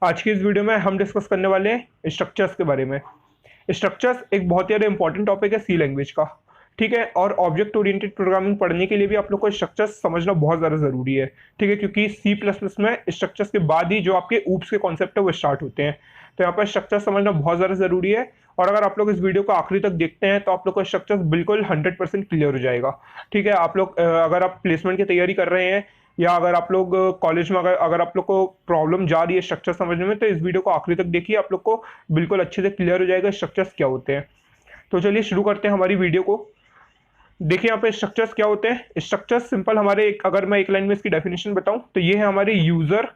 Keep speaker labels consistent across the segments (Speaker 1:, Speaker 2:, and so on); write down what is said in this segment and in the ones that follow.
Speaker 1: आज की इस वीडियो में हम डिस्कस करने वाले हैं स्ट्रक्चर्स के बारे में। स्ट्रक्चर्स एक बहुत ही ज़्यादा इंपॉर्टेंट टॉपिक है सी लैंग्वेज का, ठीक है। और ऑब्जेक्ट ओरिएंटेड प्रोग्रामिंग पढ़ने के लिए भी आप लोग को स्ट्रक्चर्स समझना बहुत ज़्यादा ज़रूरी है, ठीक है, क्योंकि सी प्लस प्लस में स्ट्रक्चर्स के बाद ही जो आपके ऊप्स के कॉन्सेप्ट है वो स्टार्ट होते हैं। तो यहाँ पर स्ट्रक्चर समझना बहुत ज़्यादा ज़रूरी है। और अगर आप लोग इस वीडियो को आखिरी तक देखते हैं तो आप लोग को स्ट्रक्चर्स बिल्कुल 100% क्लियर हो जाएगा, ठीक है। आप लोग अगर आप प्लेसमेंट की तैयारी कर रहे हैं या अगर आप लोग कॉलेज में अगर आप लोग को प्रॉब्लम जा रही है स्ट्रक्चर समझने में, तो इस वीडियो को आखिरी तक देखिए, आप लोग को बिल्कुल अच्छे से क्लियर हो जाएगा स्ट्रक्चर्स क्या होते हैं। तो चलिए शुरू करते हैं हमारी वीडियो को। देखिए यहाँ पे स्ट्रक्चर्स क्या होते हैं। स्ट्रक्चर्स सिंपल हमारे अगर मैं एक लाइन में इसकी डेफिनेशन बताऊं तो ये है हमारे यूजर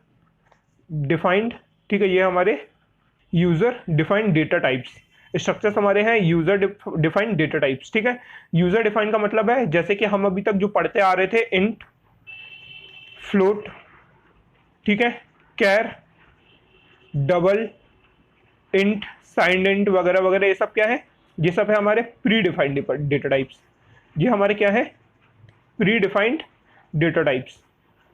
Speaker 1: डिफाइंड, ठीक है, ये हमारे user defined data types. Structures हमारे हैं यूजर डिफाइंड डेटा टाइप्स, ठीक है। यूजर डिफाइंड का मतलब है जैसे कि हम अभी तक जो पढ़ते आ रहे थे, इंट, फ्लोट, ठीक है, कैर, डबल, इंट, साइंड इंट वगैरह वगैरह, ये सब क्या है? ये सब है हमारे प्री डिफाइंड डेटा टाइप्स। ये हमारे क्या है? प्री डिफाइंड डेटा टाइप्स,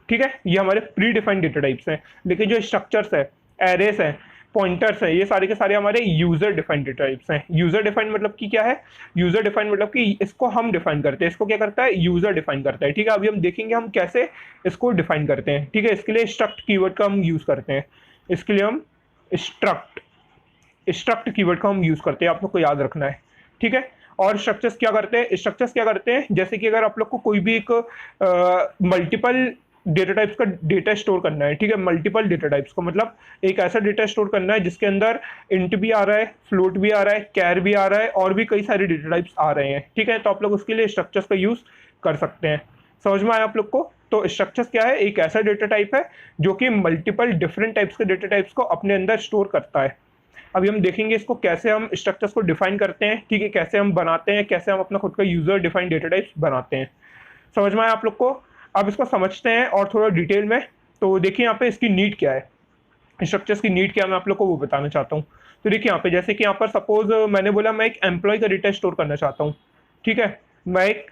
Speaker 1: ठीक है, ये हमारे प्री डिफाइंड डेटा टाइप्स हैं। लेकिन जो स्ट्रक्चर्स है, एरेस है, पॉइंटर्स है, ये सारे के सारे हमारे यूजर डिफाइंड डेटा टाइप्स हैं। यूजर डिफाइंड मतलब कि क्या है? यूजर डिफाइंड मतलब कि इसको हम डिफाइन करते हैं, इसको क्या करता है? यूजर डिफाइन करता है, ठीक है। अभी हम देखेंगे हम कैसे इसको डिफाइन करते हैं, ठीक है। इसके लिए स्ट्रक्ट कीवर्ड का हम यूज करते हैं। इसके लिए हम स्ट्रक्ट स्ट्रक्ट कीवर्ड का हम यूज करते हैं, आप लोग को याद रखना है, ठीक है। और स्ट्रक्चर्स क्या करते हैं? स्ट्रक्चर्स क्या करते हैं, जैसे कि अगर आप लोग को कोई भी एक मल्टीपल डेटा टाइप्स का डेटा स्टोर करना है, ठीक है। मल्टीपल डेटा टाइप्स का मतलब एक ऐसा डेटा स्टोर करना है जिसके अंदर इंट भी आ रहा है, फ्लोट भी आ रहा है, कैर भी आ रहा है और भी कई सारे डेटा टाइप्स आ रहे हैं, ठीक है। तो आप लोग उसके लिए स्ट्रक्चर्स का यूज कर सकते हैं। समझ में आया आप लोग को? तो स्ट्रक्चर्स क्या है? एक ऐसा डेटा टाइप है जो कि मल्टीपल डिफरेंट टाइप्स के डेटा टाइप्स को अपने अंदर स्टोर करता है। अभी हम देखेंगे इसको कैसे हम स्ट्रक्चर्स को डिफाइन करते हैं, ठीक है, कैसे हम बनाते हैं, कैसे हम अपना खुद का यूजर डिफाइंड डेटा टाइप्स बनाते हैं। समझ में आया आप लोग को? अब इसको समझते हैं और थोड़ा डिटेल में। तो देखिए यहाँ पे इसकी नीड क्या है, स्ट्रक्चर्स की नीड क्या है, मैं आप लोग को वो बताना चाहता हूँ। तो देखिए यहाँ पे जैसे कि यहाँ पर सपोज मैंने बोला मैं एक एम्प्लॉय का डेटा स्टोर करना चाहता हूँ, ठीक है। मैं एक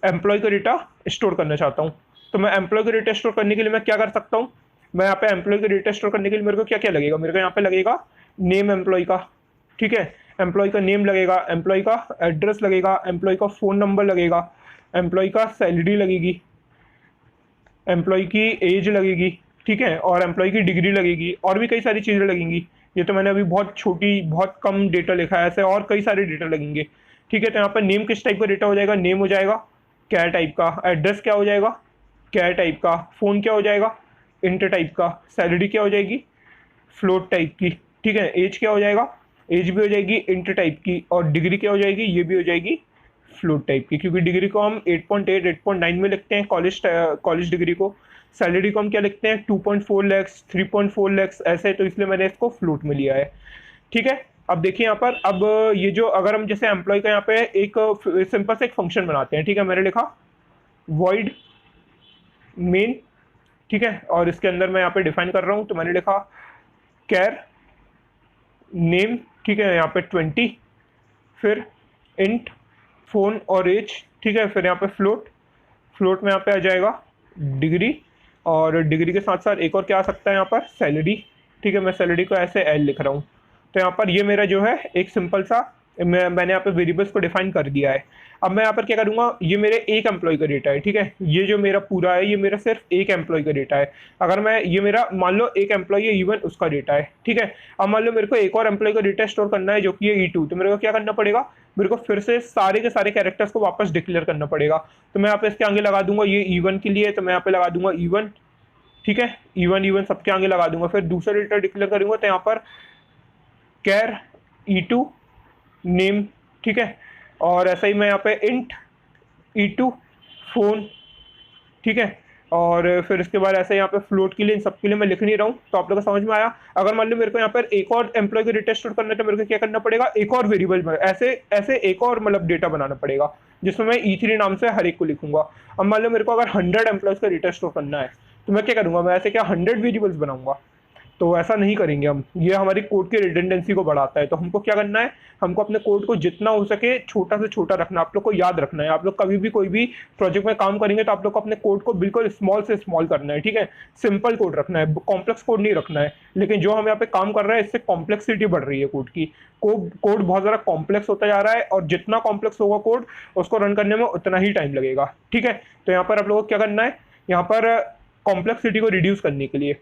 Speaker 1: एम्प्लॉय का डेटा स्टोर करना चाहता हूँ। तो मैं एम्प्लॉय का डेटा स्टोर करने के लिए मैं क्या कर सकता हूँ? मैं यहाँ पे एम्प्लॉय का डेटा स्टोर करने के लिए मेरे को क्या क्या लगेगा? मेरे को यहाँ पे लगेगा नेम एम्प्लॉय का, ठीक है, एम्प्लॉय का नेम लगेगा, एम्प्लॉय का एड्रेस लगेगा, एम्प्लॉय का फ़ोन नंबर लगेगा, एम्प्लॉय का सैलरी लगेगी, एम्प्लॉय की एज लगेगी, ठीक है, और एम्प्लॉय की डिग्री लगेगी और भी कई सारी चीज़ें लगेंगी। ये तो मैंने अभी बहुत छोटी बहुत कम डेटा लिखा है, ऐसे और कई सारे डेटा लगेंगे, ठीक है। तो यहाँ पर नेम किस टाइप का डेटा हो जाएगा? नेम हो जाएगा क्या टाइप का, एड्रेस क्या हो जाएगा क्या टाइप का, फ़ोन क्या हो जाएगा इंट टाइप का, सैलरी क्या हो जाएगी फ्लोट टाइप की, ठीक है, एज क्या हो जाएगा, एज भी हो जाएगी इंट टाइप की, और डिग्री क्या हो जाएगी, ये भी हो जाएगी फ्लोट टाइप की, क्योंकि डिग्री को हम 8.8 8.9 में लिखते हैं कॉलेज डिग्री को। सैलरी को हम क्या लिखते हैं 2.4 लैक्स 3.4 लैक्स ऐसे, तो इसलिए मैंने इसको फ्लोट में लिया है, ठीक है। अब देखिए यहाँ पर, अब ये जो अगर हम जैसे एम्प्लॉय का यहाँ पे एक सिंपल से एक फंक्शन बनाते हैं, ठीक है, मैंने लिखा वॉइड मेन, ठीक है, और इसके अंदर मैं यहाँ पे डिफाइन कर रहा हूँ, तो मैंने लिखा कैर नेम, ठीक है, यहाँ पे 20, फिर इंट फ़ोन और एज, ठीक है, फिर यहाँ पे फ्लोट में यहाँ पे आ जाएगा डिग्री, और डिग्री के साथ साथ एक और क्या आ सकता है यहाँ पर सैलरी, ठीक है। मैं सैलरी को ऐसे एल लिख रहा हूँ। तो यहाँ पर ये मेरा जो है एक सिंपल सा मैंने यहाँ पे वेरिएबल्स को डिफाइन कर दिया है। अब मैं यहाँ पर क्या करूँगा, ये मेरे एक एम्प्लॉय का डेटा है, ठीक है, ये जो मेरा पूरा है ये मेरा सिर्फ एक एम्प्लॉय का डेटा है। अगर मैं ये मेरा मान लो एक एम्प्लॉय है इवन उसका डेटा है, ठीक है। अब मान लो मेरे को एक और एम्प्लॉय का डेटा स्टोर करना है जो कि ये E2, तो मेरे को क्या करना पड़ेगा, मेरे को फिर से सारे के सारे कैरेक्टर्स को वापस डिक्लेयर करना पड़ेगा। तो मैं यहाँ पे इसके आगे लगा दूंगा ये E1 के लिए, तो मैं यहाँ पे लगा दूंगा E1, ठीक है, E1 सबके आगे लगा दूंगा। फिर दूसरा डेटा डिक्लेयर करूंगा तो यहाँ पर कैर E2 नेम, ठीक है, और ऐसा ही मैं यहाँ पे इंट E2 फोन, ठीक है, और फिर इसके बाद ऐसे यहाँ पे फ्लोट के लिए इन सब के लिए मैं लिख नहीं रहा हूँ। तो आप लोग को समझ में आया? अगर मान लो मेरे को यहाँ पर एक और एम्प्लॉय का डेटा स्टोर करना है तो मेरे को क्या करना पड़ेगा, एक और वेरिएबल में ऐसे ऐसे एक और मतलब डेटा बनाना पड़ेगा जिसमें मैं E3 नाम से हर एक को लिखूंगा। अब मान लो मेरे को अगर 100 एम्प्लॉयज का डेटा स्टोर करना है तो मैं क्या करूंगा, मैं ऐसे क्या 100 वेरिएबल्स बनाऊंगा। तो ऐसा नहीं करेंगे हम, ये हमारी कोड की रिडंडेंसी को बढ़ाता है। तो हमको क्या करना है, हमको अपने कोड को जितना हो सके छोटा से छोटा रखना, आप लोग को याद रखना है। आप लोग कभी भी कोई भी प्रोजेक्ट में काम करेंगे तो आप लोग को अपने कोड को बिल्कुल स्मॉल से स्मॉल करना है, ठीक है, सिंपल कोड रखना है, कॉम्प्लेक्स कोड नहीं रखना है। लेकिन जो हम यहाँ पे काम कर रहे हैं इससे कॉम्प्लेक्सिटी बढ़ रही है कोड की, कोड बहुत ज़्यादा कॉम्प्लेक्स होता जा रहा है, और जितना कॉम्प्लेक्स होगा कोड उसको रन करने में उतना ही टाइम लगेगा, ठीक है। तो यहाँ पर आप लोगों को क्या करना है, यहाँ पर कॉम्प्लेक्सिटी को रिड्यूस करने के लिए,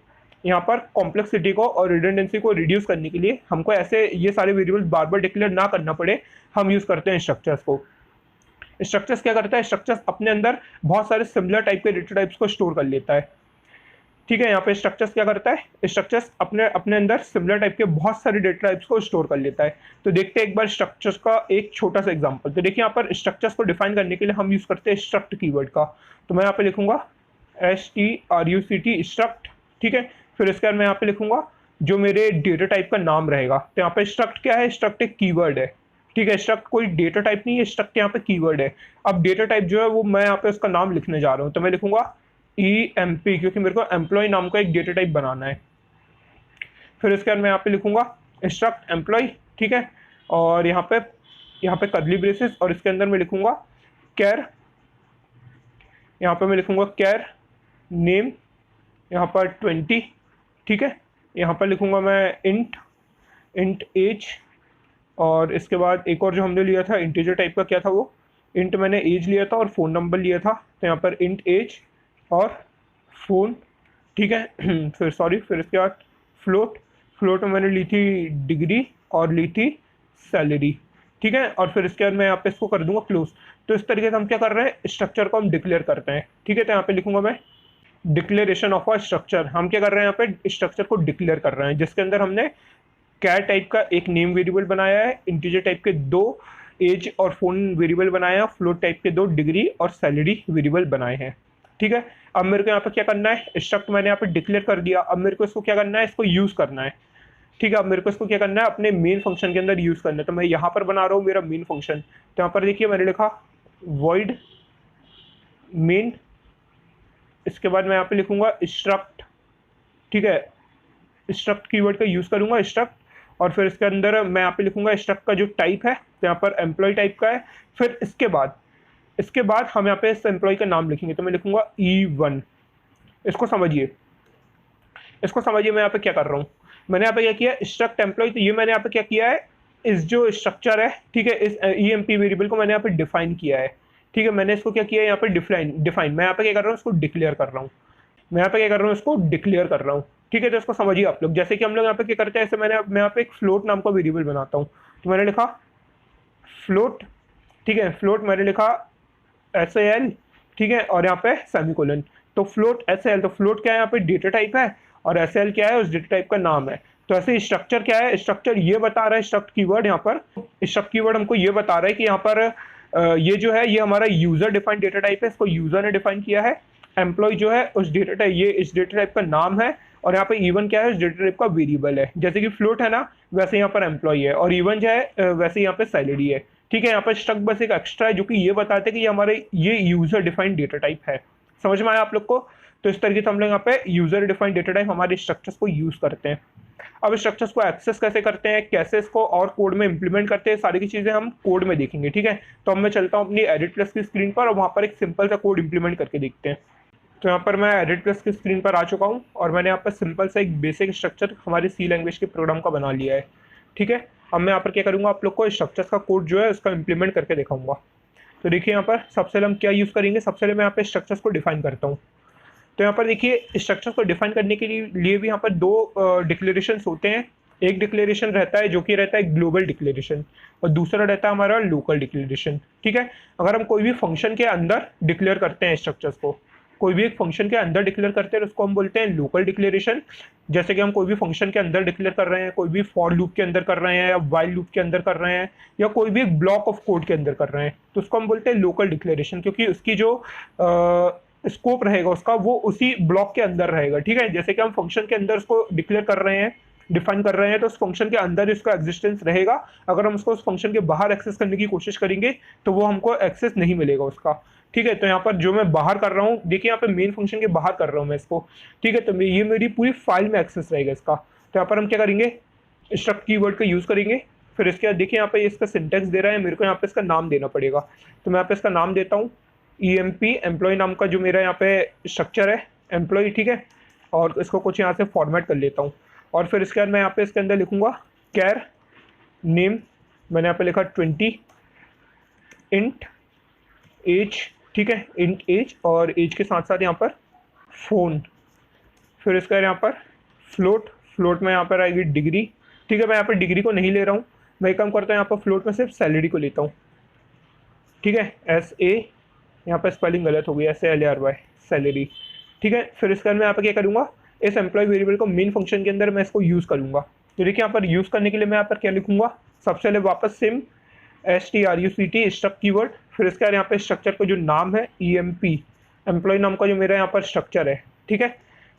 Speaker 1: यहाँ पर कॉम्प्लेक्सिटी को और रिडंडेंसी को रिड्यूस करने के लिए हमको ऐसे ये सारे वेरिएबल्स बार बार डिक्लेयर ना करना पड़े, हम यूज करते हैं स्ट्रक्चर्स को। स्ट्रक्चर्स क्या करता है, स्ट्रक्चर्स अपने अंदर बहुत सारे सिमिलर टाइप के डेटा टाइप्स को स्टोर कर लेता है, ठीक है। यहाँ पे स्ट्रक्चर्स क्या करता है, स्ट्रक्चर्स अपने अपने अंदर सिमिलर टाइप के बहुत सारे डेटा टाइप्स को स्टोर कर लेता है। तो देखते हैं एक बार स्ट्रक्चर्स का एक छोटा सा एग्जांपल। तो देखिए यहाँ पर स्ट्रक्चर्स को डिफाइन करने के लिए हम यूज करते हैं स्ट्रक्ट कीवर्ड का। तो मैं यहाँ पे लिखूंगा struct स्ट्रक्ट, ठीक है। फिर इसके बाद मैं यहाँ पे लिखूंगा जो मेरे डेटा टाइप का नाम रहेगा। तो यहाँ पे स्ट्रक्ट क्या है, स्ट्रक्ट एक कीवर्ड है, ठीक है। स्ट्रक्ट कोई डेटा टाइप नहीं है, स्ट्रक्ट यहाँ पे कीवर्ड है। अब डेटा टाइप जो है वो मैं यहाँ पे उसका नाम लिखने जा रहा हूँ। तो मैं लिखूंगा EMP, क्योंकि मेरे को एम्प्लॉय नाम का एक डेटा टाइप बनाना है। फिर इसके बाद मैं यहाँ पे लिखूंगा स्ट्रक्ट एम्प्लॉय, ठीक है। और यहाँ पे कर्ली ब्रेसेस, और इसके अंदर मैं लिखूंगा कैर, यहाँ पे मैं लिखूंगा कैर नेम, यहाँ पर 20, ठीक है। यहाँ पर लिखूंगा मैं इंट एज, और इसके बाद एक और जो हमने लिया था इंटीजर टाइप का क्या था वो, इंट मैंने एज लिया था और फ़ोन नंबर लिया था। तो यहाँ पर इंट एज और फ़ोन, ठीक है। फिर इसके बाद फ्लोट में मैंने ली थी डिग्री और ली थी सैलरी, ठीक है। और फिर इसके बाद मैं यहाँ पे इसको कर दूंगा क्लोज। तो इस तरीके से हम क्या कर रहे हैं, स्ट्रक्चर को हम डिक्लेयर करते हैं, ठीक है। तो यहाँ पे लिखूंगा मैं डिक्लेरेशन ऑफ अ स्ट्रक्चर। हम क्या कर रहे हैं, यहाँ पे स्ट्रक्चर को डिक्लेयर कर रहे हैं, जिसके अंदर हमने कैर टाइप का एक नेम वेरिएबल बनाया है, इंटीजर टाइप के 2 एज और फ़ोन वेरिएबल बनाया है, फ्लोट टाइप के 2 डिग्री और सैलरी वेरिएबल बनाए हैं, ठीक है। अब मेरे को यहाँ पे क्या करना है, स्ट्रक्ट मैंने यहाँ पे डिक्लेयर कर दिया। अब मेरे को इसको क्या करना है, इसको यूज़ करना है, ठीक है। अब मेरे को इसको क्या करना है, अपने मेन फंक्शन के अंदर यूज़ करना है। तो मैं यहाँ पर बना रहा हूँ मेरा मेन फंक्शन। तो यहाँ पर देखिए मैंने लिखा void मेन, इसके बाद मैं यहाँ पे लिखूंगा स्ट्रक्ट, ठीक है। स्ट्रक्ट कीवर्ड का यूज़ करूंगा स्ट्रक्ट, और फिर इसके अंदर मैं यहाँ पे लिखूंगा स्ट्रक्ट का जो टाइप है, तो यहाँ पर एम्प्लॉय टाइप का है। फिर इसके बाद हम यहाँ पे इस एम्प्लॉय का नाम लिखेंगे। तो मैं लिखूंगा E1। इसको समझिए मैं यहाँ पे क्या कर रहा हूँ, मैंने यहाँ पे क्या किया, स्ट्रक्ट एम्प्लॉय। तो ये मैंने यहाँ पे क्या किया है, इस जो स्ट्रक्चर है, ठीक है, इस EMP वेरिएबल को मैंने यहाँ पे डिफाइन किया है, ठीक है। मैंने इसको क्या किया है, यहाँ पे डिफाइन मैं यहाँ पे क्या कर रहा हूँ, इसको डिक्लेयर कर रहा हूँ, ठीक है। तो इसको समझिए आप लोग, जैसे कि हम लोग यहाँ पे क्या करते हैं, ऐसे मैं यहाँ पे एक फ्लोट नाम का वेरिएबल बनाता हूँ। तो मैंने लिखा फ्लोट, ठीक है, फ्लोट मैंने लिखा SAL, ठीक है, और यहाँ पे सेमीकोलन। तो फ्लोट SAL, तो फ्लोट क्या है, यहाँ पे डेटा टाइप है, और SAL क्या है, उस डेटा टाइप का नाम है। तो ऐसे स्ट्रक्चर क्या है, स्ट्रक्चर ये बता रहा है, स्ट्रक्ट कीवर्ड यहाँ पर स्ट्रक्ट कीवर्ड हमको ये बता रहा है कि यहाँ पर ये जो है ये हमारा यूजर डिफाइंड डेटा टाइप है, इसको यूजर ने डिफाइन किया है। एम्प्लॉय जो है उस डेटा टाइप, ये इस डेटा टाइप का नाम है, और यहाँ पे E1 क्या है, इस डेटा टाइप का वेरिएबल है। जैसे कि फ्लोट है ना, वैसे यहाँ पर एम्प्लॉय है, और E1 जो है वैसे यहाँ पे सैलरी है, ठीक है। यहाँ पर स्ट्रक्ट बस एक एक्स्ट्रा है जो कि ये बताते हैं कि ये हमारे ये यूजर डिफाइंड डेटा टाइप है। समझ में आया आप लोग को। तो इस तरीके से हम लोग यहाँ पे यूजर डिफाइंड डेटा टाइप हमारे स्ट्रक्चर्स को यूज करते हैं। अब स्ट्रक्चर्स को एक्सेस कैसे करते हैं, कैसे इसको और कोड में इंप्लीमेंट करते हैं, सारी की चीजें हम कोड में देखेंगे, ठीक है। तो अब मैं चलता हूँ अपनी एडिट प्लस की स्क्रीन पर, और वहाँ पर एक सिंपल सा कोड इंप्लीमेंट करके देखते हैं। तो यहाँ पर मैं एडिट प्लस की स्क्रीन पर आ चुका हूँ, और मैंने यहाँ पर सिंपल सा एक बेसिक स्ट्रक्चर हमारी C लैंग्वेज के प्रोग्राम का बना लिया है, ठीक है। अब मैं यहाँ पर क्या करूँगा, आप लोग को स्ट्रक्चर्स का कोड जो है उसका इंप्लीमेंट करके दिखाऊंगा। तो देखिए यहाँ पर सबसे पहले हम क्या यूज़ करेंगे, सबसे पहले मैं यहाँ पे स्ट्रक्चर्स को डिफाइन करता हूँ। तो यहाँ पर देखिए स्ट्रक्चर्स को डिफाइन करने के लिए भी यहाँ पर 2 डिक्लेरेशंस होते हैं। एक डिक्लेरेशन रहता है जो कि रहता है ग्लोबल डिक्लेरेशन, और दूसरा रहता है हमारा लोकल डिक्लेरेशन, ठीक है। अगर हम कोई भी फंक्शन के अंदर डिक्लेयर करते हैं स्ट्रक्चर्स को, कोई भी एक फंक्शन के अंदर डिक्लेयर करते हैं, उसको हम बोलते हैं लोकल डिक्लेरेशन। जैसे कि हम कोई भी फंक्शन के अंदर डिक्लेयर कर रहे हैं, कोई भी फॉर लूप के अंदर कर रहे हैं, या वाइल लूप के अंदर कर रहे हैं, या कोई भी एक ब्लॉक ऑफ कोड के अंदर कर रहे हैं, तो उसको हम बोलते हैं लोकल डिक्लेरेशन, क्योंकि उसकी जो स्कोप रहेगा उसका वो उसी ब्लॉक के अंदर रहेगा, ठीक है। जैसे कि हम फंक्शन के अंदर उसको डिक्लेयर कर रहे हैं, डिफाइन कर रहे हैं, तो उस फंक्शन के अंदर इसका एग्जिस्टेंस रहेगा। अगर हम उसको उस फंक्शन के बाहर एक्सेस करने की कोशिश करेंगे तो वो हमको एक्सेस नहीं मिलेगा उसका, ठीक है। तो यहाँ पर जो मैं बाहर कर रहा हूँ, देखिए यहाँ पे मेन फंक्शन के बाहर कर रहा हूँ मैं इसको, ठीक है। तो ये मेरी पूरी फाइल में एक्सेस रहेगा इसका। तो यहाँ पर हम क्या करेंगे, स्ट्रक्ट कीवर्ड का यूज़ करेंगे। फिर इसके बाद देखिए यहाँ पे इसका सिंटेक्स दे रहा है, मेरे को यहाँ पे इसका नाम देना पड़ेगा। तो मैं यहाँ पे इसका नाम देता हूँ EMP, एम्प्लॉय नाम का जो मेरा यहाँ पे स्ट्रक्चर है एम्प्लॉय, ठीक है। और इसको कुछ यहाँ से फॉर्मेट कर लेता हूँ। और फिर इसके बाद मैं यहाँ पे इसके अंदर लिखूँगा कैर नेम, मैंने यहाँ पे लिखा 20 इंट एज, ठीक है, इंट एज, और एज के साथ साथ यहाँ पर फ़ोन। फिर इसका यहाँ पर फ्लोट, फ्लोट में यहाँ पर आएगी डिग्री, ठीक है। मैं यहाँ पर डिग्री को नहीं ले रहा हूँ, मैं काम करता हूँ यहाँ पर फ्लोट में सिर्फ सैलरी को लेता हूँ, ठीक है। SA, यहाँ पर स्पेलिंग गलत हो गई, SALARY, सैलरी, ठीक है। फिर इसके बाद मैं यहाँ पर क्या करूँगा, इस एम्प्लॉय वेरिएबल को मेन फंक्शन के अंदर मैं इसको यूज़ करूँगा। तो देखिए यहाँ पर यूज़ करने के लिए मैं यहाँ पर क्या लिखूँगा, सबसे पहले वापस सिम STRUCT स्ट्रक्ट कीवर्ड। फिर इसके बाद यहाँ पे स्ट्रक्चर का जो नाम है EMP, एम्प्लॉय नाम का जो मेरा यहाँ पर स्ट्रक्चर है, ठीक है।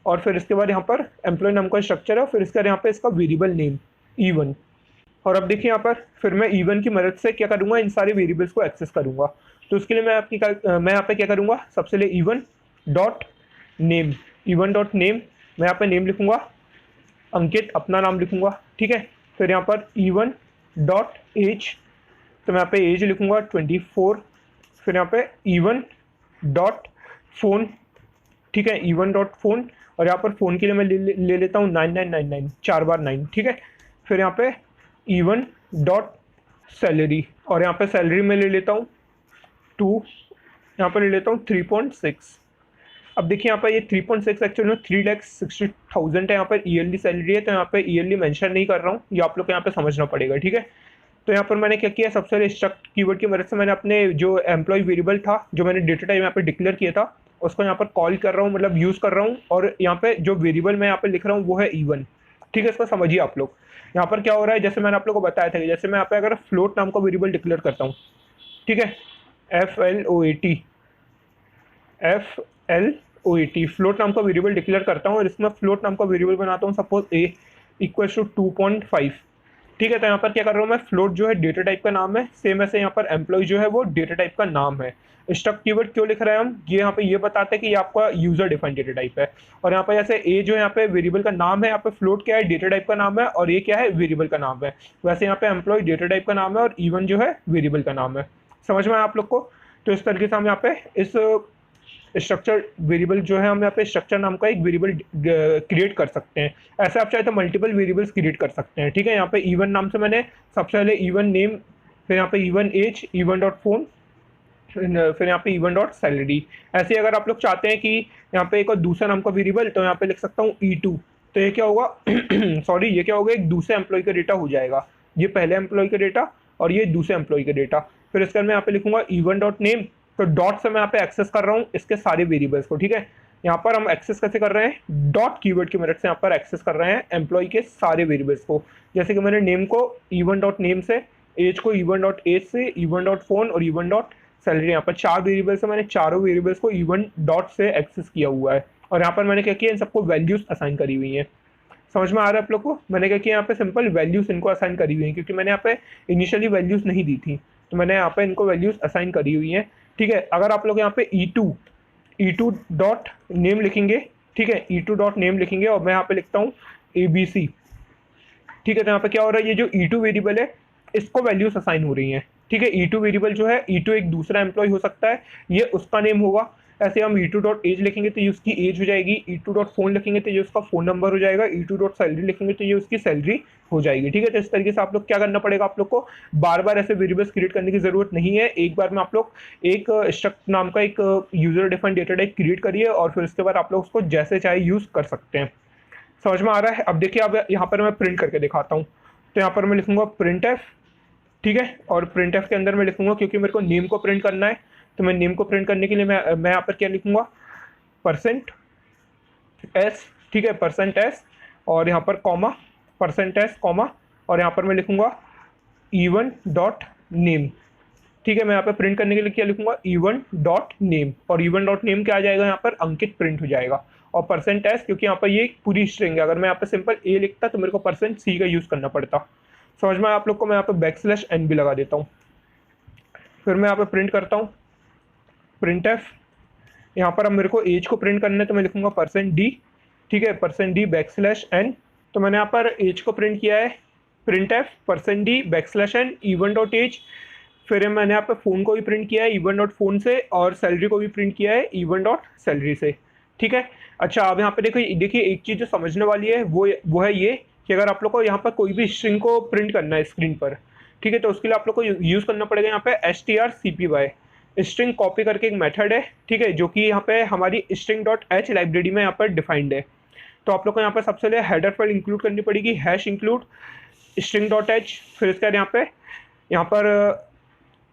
Speaker 1: और फिर इसके बाद यहाँ पर एम्प्लॉय नाम का स्ट्रक्चर है, फिर इसके बाद यहाँ पे इसका वेरिएबल नेम E1। और अब देखिए यहाँ पर फिर मैं E1 की मदद से क्या करूँगा, इन सारे वेरिएबल्स को एक्सेस करूँगा। तो उसके लिए मैं यहाँ पे क्या करूँगा, सबसे पहले E1 dot name, E1 dot name, मैं यहाँ पे नेम लिखूँगा अंकित, अपना नाम लिखूँगा, ठीक है। फिर यहाँ पर E1 डॉट एज, तो मैं यहाँ पे एज लिखूँगा 24। फिर यहाँ पे E1 डॉट फोन, ठीक है, E1 डॉट फोन, और यहाँ पर फ़ोन के लिए मैं ले लेता हूँ 9999, 4 बार 9, ठीक है। फिर यहाँ पे E1 डॉट सैलरी, और यहाँ पे सैलरी में ले लेता हूँ 2, यहाँ पर ले लेता हूँ 3.6। अब देखिए यहाँ पर ये 3.6 एक्चुअली में 3,60,000 है, यहाँ पर ईयरली सैलरी है, तो यहाँ पे ईयरली मेंशन नहीं कर रहा हूँ, ये आप लोग को यहाँ पे समझना पड़ेगा, ठीक है। तो यहाँ पर मैंने क्या किया, सबसे पहले स्ट्रक्ट कीवर्ड की मदद से मैंने अपने जो एम्प्लॉय वेरिएबल था, जो मैंने डेटा टाइप यहाँ पे डिक्लेयर किया था, उसको यहाँ पर कॉल कर रहा हूँ, मतलब यूज़ कर रहा हूँ। और यहाँ पे जो वेरिएबल मैं यहाँ पे लिख रहा हूँ वो है E1, ठीक है। इसको समझिए आप लोग, यहाँ पर क्या हो रहा है, जैसे मैंने आप लोग को बताया था कि जैसे मैं यहाँ पे अगर फ्लोट नाम का वेरिएबल डिक्लेयर करता हूँ, ठीक है, FLOAT, फ्लोट नाम का वेरिएबल डिक्लेयर करता हूँ, और इसमें फ्लोट नाम का वेरिएबल बनाता हूँ, सपोज A इक्वल्स टू 2.5, ठीक है। तो यहाँ पर क्या कर रहा हूँ मैं, फ्लोट जो है डेटा टाइप का नाम है, सेम ऐसे यहाँ पर एम्प्लॉय जो है वो डेटा टाइप का नाम है। स्ट्रक्ट कीवर्ड क्यों लिख रहे हैं हम, ये यहाँ पे ये बताते हैं कि ये आपका यूजर डिफाइंड डेटा टाइप है। और यहाँ पर जैसे ए जो यहाँ पे वेरिएबल का नाम है, यहाँ पे फ्लोट क्या है, डेटा टाइप का नाम है, और ये क्या है, वेरिएबल का नाम है। वैसे यहाँ पे एम्प्लॉय डेटा टाइप का नाम है, और E1 जो है वेरिएबल का नाम है। समझ में आया आप लोग को। तो इस तरीके से हम यहाँ पे इस स्ट्रक्चर वेरिएबल जो है, हम यहाँ पे स्ट्रक्चर नाम का एक वेरिएबल क्रिएट कर सकते हैं। ऐसे आप चाहे तो मल्टीपल वेरिएबल्स क्रिएट कर सकते हैं, ठीक है। यहाँ पे E1 नाम से मैंने सबसे पहले E1 नेम, फिर यहाँ पे E1 as, E1 dot phone, फिर यहाँ पे E1 डॉट सैलरी। ऐसे अगर आप लोग चाहते हैं कि यहाँ पे एक और दूसरा नाम का वेरिएबल, तो यहाँ पे लिख सकता हूँ E2। तो ये क्या होगा सॉरी, ये क्या होगा, एक दूसरे एम्प्लॉय का डेटा हो जाएगा, ये पहले एम्प्लॉय का डेटा और ये दूसरे एम्प्लॉय का डेटा। फिर इसके बाद मैं यहाँ पे लिखूंगा E1 डॉट नेम, तो डॉट से मैं यहाँ पे एक्सेस कर रहा हूँ इसके सारे वेरिएबल्स को, ठीक है। यहाँ पर हम एक्सेस कैसे कर रहे हैं, डॉट कीवर्ड की मदद से यहाँ पर एक्सेस कर रहे हैं एम्प्लॉय के सारे वेरिएबल्स को। जैसे कि मैंने नेम को E1 डॉट नेम से, एज को E1 डॉट एज से, E1 डॉट फोन और E1 डॉट सैलरी, यहाँ पर 4 वेरिएबल्स है, मैंने चारों वेरिएबल्स को E1 डॉट से एक्सेस किया हुआ है। और यहाँ पर मैंने क्या किया, इन सबको वैल्यूज असाइन करी हुई हैं। समझ में आ रहा है आप लोग को। मैंने क्या किया, यहाँ पे सिंपल वैल्यूज इनको असाइन करी हुई हैं, क्योंकि मैंने यहाँ पे इनिशियली वैल्यूज नहीं दी थी, तो मैंने यहाँ पे इनको वैल्यूज असाइन करी हुई हैं, ठीक है। अगर आप लोग यहाँ पे E2 डॉट नेम लिखेंगे, ठीक है, E2 डॉट नेम लिखेंगे, और मैं यहाँ पे लिखता हूँ ABC, ठीक है। तो यहाँ पे क्या हो रहा है, ये जो E2 वेरिएबल है इसको वैल्यूज असाइन हो रही हैं, ठीक है। E2 वेरिएबल जो है, E2 एक दूसरा एम्प्लॉय हो सकता है, ये उसका नेम होगा। ऐसे हम E2 डॉट एज लिखेंगे तो ये उसकी एज हो जाएगी, E2 डॉट फोन लिखेंगे तो ये उसका फ़ोन नंबर हो जाएगा, E2 डॉट सैलरी लिखेंगे तो ये उसकी सैलरी हो जाएगी, ठीक है। तो इस तरीके से आप लोग क्या करना पड़ेगा, आप लोग को बार बार ऐसे वेरिएबल्स क्रिएट करने की जरूरत नहीं है। एक बार में आप लोग एक स्ट्रक्ट नाम का एक user defined data type create करिए, और फिर उसके बाद आप लोग उसको जैसे चाहे यूज़ कर सकते हैं। समझ में आ रहा है। अब देखिए, अब यहाँ पर मैं प्रिंट करके दिखाता हूँ। तो यहाँ पर मैं लिखूंगा प्रिंट एफ, ठीक है, और प्रिंट एफ के अंदर मैं लिखूंगा, क्योंकि मेरे को नेम को प्रिंट करना है, तो मैं नेम को प्रिंट करने के लिए मैं यहाँ पर क्या लिखूंगा, %s, ठीक है, %s, और यहाँ पर कॉमा, %s कॉमा, और यहाँ पर मैं लिखूंगा E1 डॉट नेम, ठीक है। मैं यहाँ पे प्रिंट करने के लिए क्या लिखूंगा, E1 डॉट नेम, और E1 डॉट नेम क्या आ जाएगा, यहाँ पर अंकित प्रिंट हो जाएगा। और %s, क्योंकि यहाँ पर ये पूरी स्ट्रिंग है, अगर मैं यहाँ पे सिंपल a लिखता तो मेरे को %c का यूज़ करना पड़ता। समझ में आप लोग को। मैं यहाँ पे \n भी लगा देता हूँ। फिर मैं यहाँ पे प्रिंट करता हूँ, प्रिंट एफ, यहाँ पर अब मेरे को एज को प्रिंट करना है तो मैं लिखूंगा %d, ठीक है, %d \n। तो मैंने यहाँ पर एज को प्रिंट किया है, printf %d \n even dot age. फिर मैंने यहाँ पे फ़ोन को भी प्रिंट किया है even डॉट फोन से, और सैलरी को भी प्रिंट किया है even डॉट सैलरी से, ठीक है। अच्छा, अब यहाँ पे देखिए एक चीज़ जो समझने वाली है वो है ये कि अगर आप लोग को यहाँ पर कोई भी स्ट्रिंग को प्रिंट करना है स्क्रीन पर, ठीक है, तो उसके लिए आप लोग को यूज़ करना पड़ेगा यहाँ पे strcpy, स्ट्रिंग कॉपी करके एक मेथड है, ठीक है, जो कि यहाँ पे हमारी स्ट्रिंग डॉट एच लाइब्रेरी में यहाँ पर डिफाइंड है। तो आप लोग को यहाँ पर सबसे पहले हेडर फाइल इंक्लूड करनी पड़ेगी, #include स्ट्रिंग डॉट एच। फिर इसके बाद यहाँ पर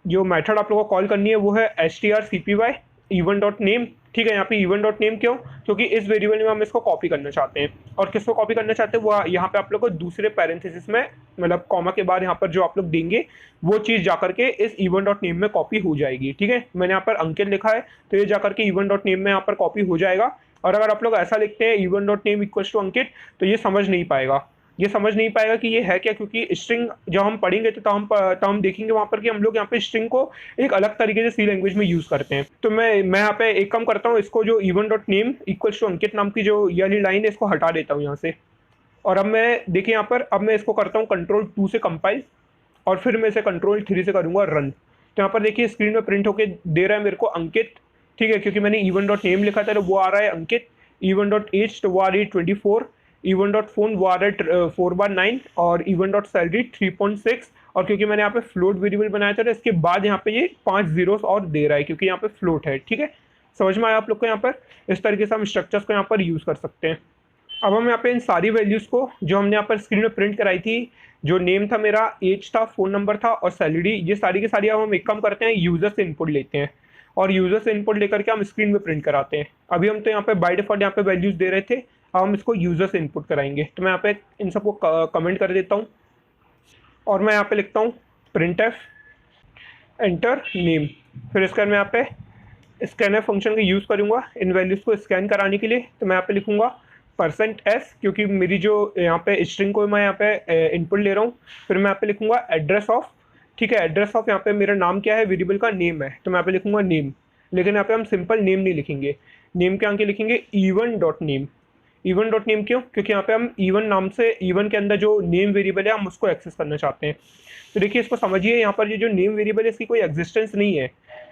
Speaker 1: जो मेथड आप लोगों को कॉल करनी है वो है strcpy even डॉट नेम, ठीक है। यहाँ पे even डॉट नेम क्यों? क्योंकि इस वेरिएबल में हम इसको कॉपी करना चाहते हैं, और किसको कॉपी करना चाहते हैं वो यहाँ पे आप लोग को दूसरे पैरेंथेसिस में, मतलब कॉमा के बाद यहाँ पर जो आप लोग देंगे वो चीज़ जाकर के इस even डॉट नेम में कॉपी हो जाएगी, ठीक है। मैंने यहाँ पर अंकित लिखा है तो ये जाकर के even डॉट नेम में यहाँ पर कॉपी हो जाएगा। और अगर आप लोग ऐसा लिखते हैं even dot name equals to Ankit, तो ये समझ नहीं पाएगा कि ये है क्या, क्योंकि स्ट्रिंग जब हम पढ़ेंगे तो हम देखेंगे वहाँ पर कि हम लोग यहाँ पे स्ट्रिंग को एक अलग तरीके से सी लैंग्वेज में यूज़ करते हैं। तो मैं यहाँ पे एक काम करता हूँ, इसको जो even dot name equals to Ankit नाम की जो ये वाली लाइन है इसको हटा देता हूँ यहाँ से। और अब मैं देखिए यहाँ पर अब मैं इसको करता हूँ Ctrl+2 से कंपाइल, और फिर मैं इसे Ctrl+3 से करूँगा रन। तो यहाँ पर देखिए स्क्रीन में प्रिंट होके दे रहा है मेरे को अंकित, ठीक है, क्योंकि मैंने even डॉट नेम लिखा था तो वो आ रहा है अंकित, even डॉट एज तो वो आ रही है 24, even डॉट फोन वो आ रहा है 4/9, और even डॉट सैलरी 3.6। और क्योंकि मैंने यहाँ पे फ्लोट वेरिएबल बनाया था तो इसके बाद यहाँ पे ये 5 zeros और दे रहा है क्योंकि यहाँ पे फ्लोट है, ठीक है। समझ में आया आप लोग को? यहाँ पर इस तरीके से हम स्ट्रक्चर्स को यहाँ पर यूज़ कर सकते हैं। अब हम यहाँ पे इन सारी वैल्यूज़ को जो हमने यहाँ पर स्क्रीन में प्रिंट कराई थी, जो नेम था मेरा, एज था, फ़ोन नंबर था और सैलरी, ये सारी की सारी अब हम एक काम करते हैं, यूज़र से इनपुट लेते हैं और यूज़र से इनपुट लेकर के हम स्क्रीन में प्रिंट कराते हैं। अभी हम तो यहाँ पे बाय डिफॉल्ट यहाँ पे वैल्यूज़ दे रहे थे, अब हम इसको यूज़र से इनपुट कराएंगे। तो मैं यहाँ पे इन सबको कमेंट कर देता हूँ और मैं यहाँ पे लिखता हूँ printf एंटर नेम। फिर इसके बाद मैं यहाँ पे स्कैनर फंक्शन का यूज़ करूँगा इन वैल्यूज़ को स्कैन कराने के लिए। तो मैं यहाँ पे लिखूँगा %s, क्योंकि मेरी जो यहाँ पे स्ट्रिंग को मैं यहाँ पे इनपुट ले रहा हूँ। फिर मैं यहाँ पे लिखूँगा एड्रेस ऑफ, ठीक है, एड्रेस ऑफ यहाँ पे मेरा नाम क्या है, वेरिएबल का नेम है, तो मैं यहाँ पे लिखूँगा नेम। लेकिन यहाँ पे हम सिंपल नेम नहीं लिखेंगे, नेम के आगे लिखेंगे even dot name. even dot name क्यों? क्योंकि यहाँ पे हम even नाम से, even के अंदर जो नेम वेरिएबल है हम उसको एक्सेस करना चाहते हैं। तो देखिए इसको समझिए, यहाँ पर ये जो नेम वेरिएबल है इसकी कोई एग्जिस्टेंस नहीं है।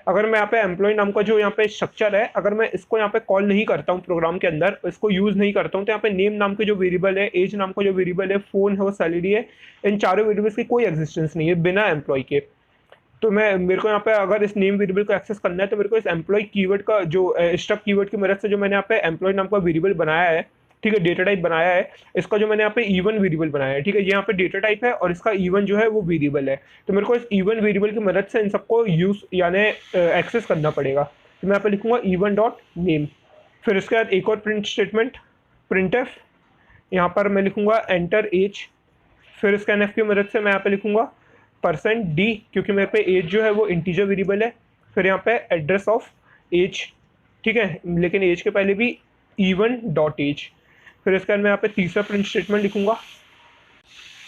Speaker 1: अगर मैं यहाँ पे एम्प्लॉय नाम का जो यहाँ पे स्ट्रक्चर है, अगर मैं इसको यहाँ पे कॉल नहीं करता हूँ प्रोग्राम के अंदर, इसको यूज़ नहीं करता हूँ, तो यहाँ पे नेम नाम के जो वेरिएबल है, एज नाम का जो वेरिएबल है, फ़ोन है और सैलरी है, इन चारों वेरिएबल्स की कोई एग्जिस्टेंस नहीं है बिना एम्प्लॉय के। तो मेरे को यहाँ पे अगर इस नेम वेरिएबल को एक्सेस करना है तो मेरे को इस एम्प्लॉय कीवर्ड का जो स्ट्रक्ट कीवर्ड की मदद से जो मैंने यहाँ पे एम्प्लॉय नाम का वेरिएबल बनाया है, ठीक है, डेटा टाइप बनाया है, इसका जो मैंने यहाँ पे even वेरिएबल बनाया है, ठीक है, ये यहाँ पे डेटा टाइप है और इसका even जो है वो वेरिएबल है। तो मेरे को इस even वेरिएबल की मदद से इन सबको यूज़ यानी एक्सेस करना पड़ेगा। तो मैं यहाँ पे लिखूँगा even डॉट नेम। फिर इसके बाद एक और प्रिंट स्टेटमेंट printf, यहाँ पर मैं लिखूँगा एंटर एज। फिर scanf की मदद से मैं यहाँ पे लिखूँगा %d, क्योंकि मेरे पे एज जो है वो इंटीजर वेरिएबल है। फिर यहाँ पे एड्रेस ऑफ एज, ठीक है, लेकिन एज के पहले भी even डॉट एज। फिर इसके बाद मैं यहाँ पे तीसरा प्रिंट स्टेटमेंट लिखूँगा।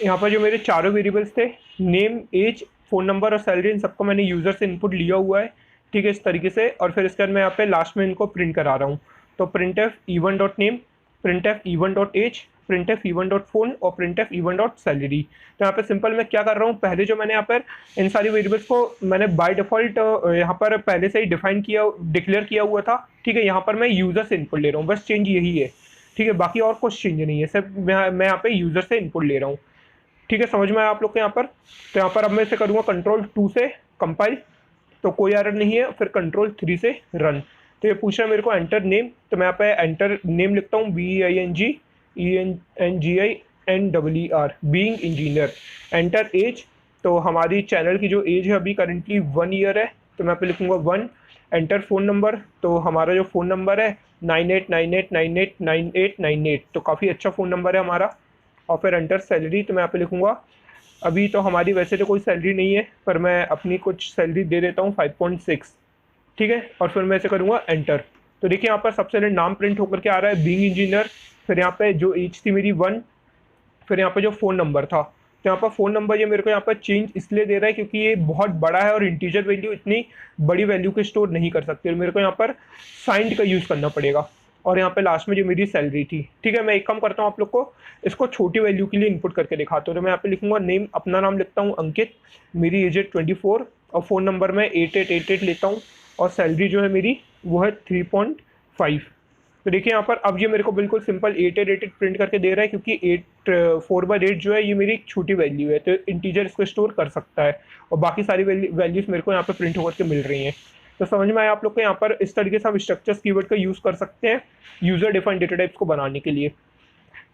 Speaker 1: यहाँ पर जो मेरे चारों वेरिएबल्स थे, नेम, एज, फ़ोन नंबर और सैलरी, इन सबको मैंने यूज़र से इनपुट लिया हुआ है, ठीक है, इस तरीके से। और फिर इसके बाद मैं यहाँ पे लास्ट में इनको प्रिंट करा रहा हूँ। तो printf even dot name, printf even dot age, printf even dot phone और printf even डॉट सैलरी। तो यहाँ पे सिंपल मैं क्या कर रहा हूँ, पहले जो मैंने यहाँ पर इन सारी वेरिएबल्स को मैंने बाय डिफ़ॉल्ट यहाँ पर पहले से ही डिक्लेयर किया हुआ था, ठीक है, यहाँ पर मैं यूज़र से इनपुट ले रहा हूँ, बस चेंज यही है, ठीक है, बाकी और कुछ चेंज नहीं है, सिर्फ मैं यहाँ पे यूज़र से इनपुट ले रहा हूँ, ठीक है। समझ में आया आप लोग को यहाँ पर? तो यहाँ पर अब मैं इसे करूँगा Ctrl+2 से कंपाइल, तो कोई एरर नहीं है। फिर Ctrl+3 से रन। तो ये पूछ रहा है मेरे को एंटर नेम, तो मैं यहाँ पे एंटर नेम लिखता हूँ BENGENGINER, Being Engineer. Enter age, तो हमारी चैनल की जो एज है अभी करेंटली 1 ईयर है, तो मैं यहाँ पे लिखूँगा 1। एंटर फ़ोन नंबर, तो हमारा जो फ़ोन नंबर है 9898989898, तो काफ़ी अच्छा फ़ोन नंबर है हमारा। और फिर एंटर सैलरी, तो मैं यहाँ पे लिखूँगा, अभी तो हमारी वैसे तो कोई सैलरी नहीं है पर मैं अपनी कुछ सैलरी दे देता हूँ 5.6, ठीक है। और फिर मैं ऐसे करूँगा एंटर। तो देखिए यहाँ पर सबसे पहले नाम प्रिंट होकर के आ रहा है बीइंग इंजीनियर। फिर यहाँ पे जो एज थी मेरी 1, फिर यहाँ पे जो फ़ोन नंबर था तो यहाँ पर फ़ोन नंबर ये मेरे को यहाँ पर चेंज इसलिए दे रहा है क्योंकि ये बहुत बड़ा है और इंटीजर वैल्यू इतनी बड़ी वैल्यू को स्टोर नहीं कर सकती, और मेरे को यहाँ पर साइंड का यूज़ करना पड़ेगा। और यहाँ पे लास्ट में जो मेरी सैलरी थी, ठीक है, मैं एक काम करता हूँ, आप लोग को इसको छोटी वैल्यू के लिए इनपुट करके दिखाता हूँ। तो मैं यहाँ पे लिखूंगा नेम, अपना नाम लिखता हूँ अंकित, मेरी एज है 24, और फ़ोन नंबर मैं 8888 लेता हूँ, और सैलरी जो है मेरी वो है 3.5। तो देखिए यहाँ पर अब ये मेरे को बिल्कुल सिंपल 8888 प्रिंट करके दे रहा है, क्योंकि 4/8 जो है ये मेरी एक छोटी वैल्यू है, तो इंटीजर इसको स्टोर कर सकता है, और बाकी सारी वैल्यूज़ मेरे को यहाँ पे प्रिंट होकर के मिल रही हैं। तो समझ में आया आप लोग को, यहाँ पर इस तरीके से हम स्ट्रक्चर्स कीवर्ड का यूज़ कर सकते हैं यूज़र डिफाइंड डेटा टाइप्स को बनाने के लिए।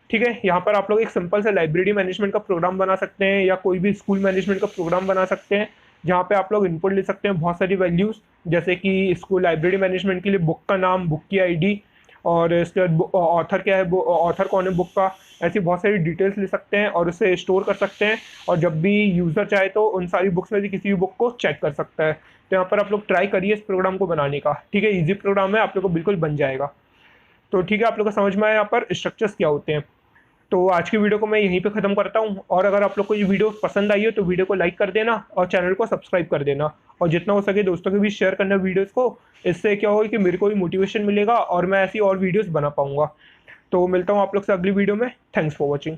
Speaker 1: ठीक है, यहाँ पर आप लोग एक सिंपल सा लाइब्रेरी मैनेजमेंट का प्रोग्राम बना सकते हैं, या कोई भी स्कूल मैनेजमेंट का प्रोग्राम बना सकते हैं, जहाँ पे आप लोग इनपुट ले सकते हैं बहुत सारी वैल्यूज़, जैसे कि स्कूल लाइब्रेरी मैनेजमेंट के लिए बुक का नाम, बुक की आईडी, और इसके बाद ऑथर क्या है, ऑथर कौन है बुक का, ऐसी बहुत सारी डिटेल्स ले सकते हैं और उसे स्टोर कर सकते हैं, और जब भी यूज़र चाहे तो उन सारी बुक्स में से किसी भी बुक को चेक कर सकता है। तो यहाँ पर आप लोग ट्राई करिए इस प्रोग्राम को बनाने का, ठीक है, ईजी प्रोग्राम है, आप लोग को बिल्कुल बन जाएगा। तो ठीक है, आप लोग को समझ में आया यहाँ पर स्ट्रक्चर्स क्या होते हैं। तो आज की वीडियो को मैं यहीं पे ख़त्म करता हूँ, और अगर आप लोग को ये वीडियो पसंद आई हो तो वीडियो को लाइक कर देना और चैनल को सब्सक्राइब कर देना, और जितना हो सके दोस्तों के बीच शेयर करना वीडियोस को। इससे क्या होगा कि मेरे को भी मोटिवेशन मिलेगा और मैं ऐसी और वीडियोस बना पाऊंगा। तो मिलता हूँ आप लोग से अगली वीडियो में। Thanks for watching.